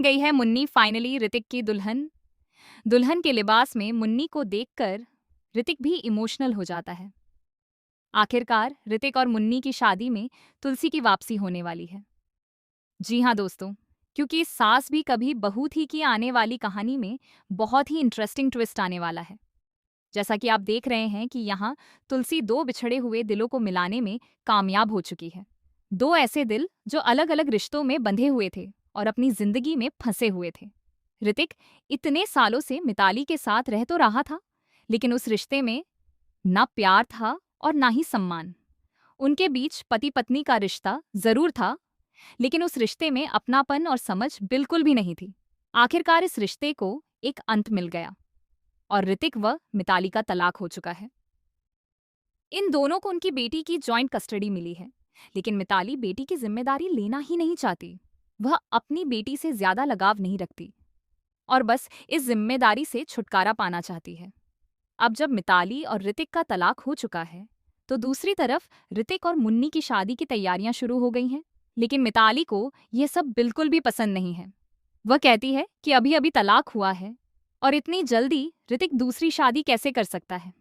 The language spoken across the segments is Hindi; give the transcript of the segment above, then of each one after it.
गई है मुन्नी फाइनली ऋतिक की दुल्हन। दुल्हन के लिबास में मुन्नी को देखकर ऋतिक भी इमोशनल हो जाता है। आखिरकार ऋतिक और मुन्नी की शादी में तुलसी की वापसी होने वाली है। जी हाँ दोस्तों, क्योंकि सास भी कभी बहू थी की आने वाली कहानी में बहुत ही इंटरेस्टिंग ट्विस्ट आने वाला है। जैसा कि आप देख रहे हैं कि यहाँ तुलसी दो बिछड़े हुए दिलों को मिलाने में कामयाब हो चुकी है। दो ऐसे दिल जो अलग अलग रिश्तों में बंधे हुए थे और अपनी जिंदगी में फंसे हुए थे। ऋतिक इतने सालों से मिताली के साथ रह तो रहा था, लेकिन उस रिश्ते में ना प्यार था और ना ही सम्मान। उनके बीच पति पत्नी का रिश्ता जरूर था, लेकिन उस रिश्ते में अपनापन और समझ बिल्कुल भी नहीं थी। आखिरकार इस रिश्ते को एक अंत मिल गया और ऋतिक व मिताली का तलाक हो चुका है। इन दोनों को उनकी बेटी की जॉइंट कस्टडी मिली है, लेकिन मिताली बेटी की जिम्मेदारी लेना ही नहीं चाहती। वह अपनी बेटी से ज्यादा लगाव नहीं रखती और बस इस जिम्मेदारी से छुटकारा पाना चाहती है। अब जब मिताली और ऋतिक का तलाक हो चुका है, तो दूसरी तरफ ऋतिक और मुन्नी की शादी की तैयारियां शुरू हो गई हैं। लेकिन मिताली को यह सब बिल्कुल भी पसंद नहीं है। वह कहती है कि अभी अभी तलाक हुआ है और इतनी जल्दी ऋतिक दूसरी शादी कैसे कर सकता है।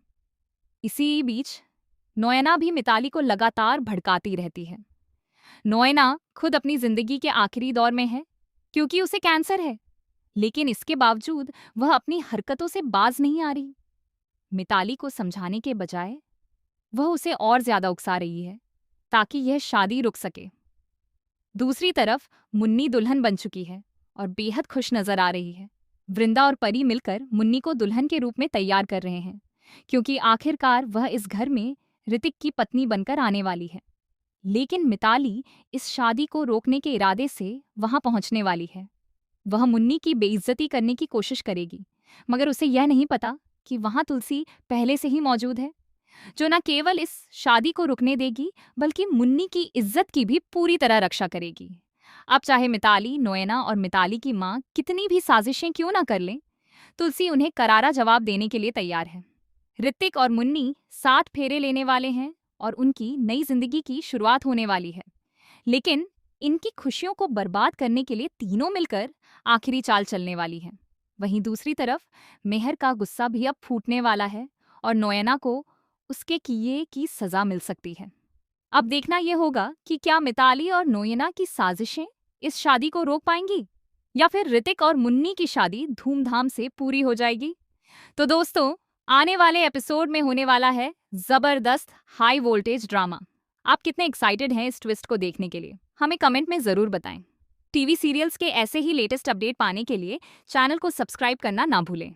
इसी बीच नोएना भी मिताली को लगातार भड़काती रहती है। नोएना खुद अपनी जिंदगी के आखिरी दौर में है, क्योंकि उसे कैंसर है, लेकिन इसके बावजूद वह अपनी हरकतों से बाज नहीं आ रही। मिताली को समझाने के बजाय वह उसे और ज्यादा उकसा रही है ताकि यह शादी रुक सके। दूसरी तरफ मुन्नी दुल्हन बन चुकी है और बेहद खुश नजर आ रही है। वृंदा और परी मिलकर मुन्नी को दुल्हन के रूप में तैयार कर रहे हैं, क्योंकि आखिरकार वह इस घर में ऋतिक की पत्नी बनकर आने वाली है। लेकिन मिताली इस शादी को रोकने के इरादे से वहां पहुंचने वाली है। वह मुन्नी की बेइज्जती करने की कोशिश करेगी, मगर उसे यह नहीं पता कि वहां तुलसी पहले से ही मौजूद है, जो न केवल इस शादी को रुकने देगी, बल्कि मुन्नी की इज्जत की भी पूरी तरह रक्षा करेगी। अब चाहे मिताली, नोएना और मिताली की माँ कितनी भी साजिशें क्यों ना कर लें, तुलसी उन्हें करारा जवाब देने के लिए तैयार है। ऋतिक और मुन्नी 7 फेरे लेने वाले हैं और उनकी नई जिंदगी की शुरुआत होने वाली है। लेकिन इनकी खुशियों को बर्बाद करने के लिए तीनों मिलकर आखिरी चाल चलने वाली हैं। वहीं दूसरी तरफ मेहर का गुस्सा भी अब फूटने वाला है और नोएना को उसके किए की सजा मिल सकती है। अब देखना यह होगा कि क्या मिताली और नोएना की साजिशें इस शादी को रोक पाएंगी, या फिर ऋतिक और मुन्नी की शादी धूमधाम से पूरी हो जाएगी। तो दोस्तों, आने वाले एपिसोड में होने वाला है जबरदस्त हाई वोल्टेज ड्रामा। आप कितने एक्साइटेड हैं इस ट्विस्ट को देखने के लिए, हमें कमेंट में जरूर बताएं। टीवी सीरियल्स के ऐसे ही लेटेस्ट अपडेट पाने के लिए चैनल को सब्सक्राइब करना ना भूलें।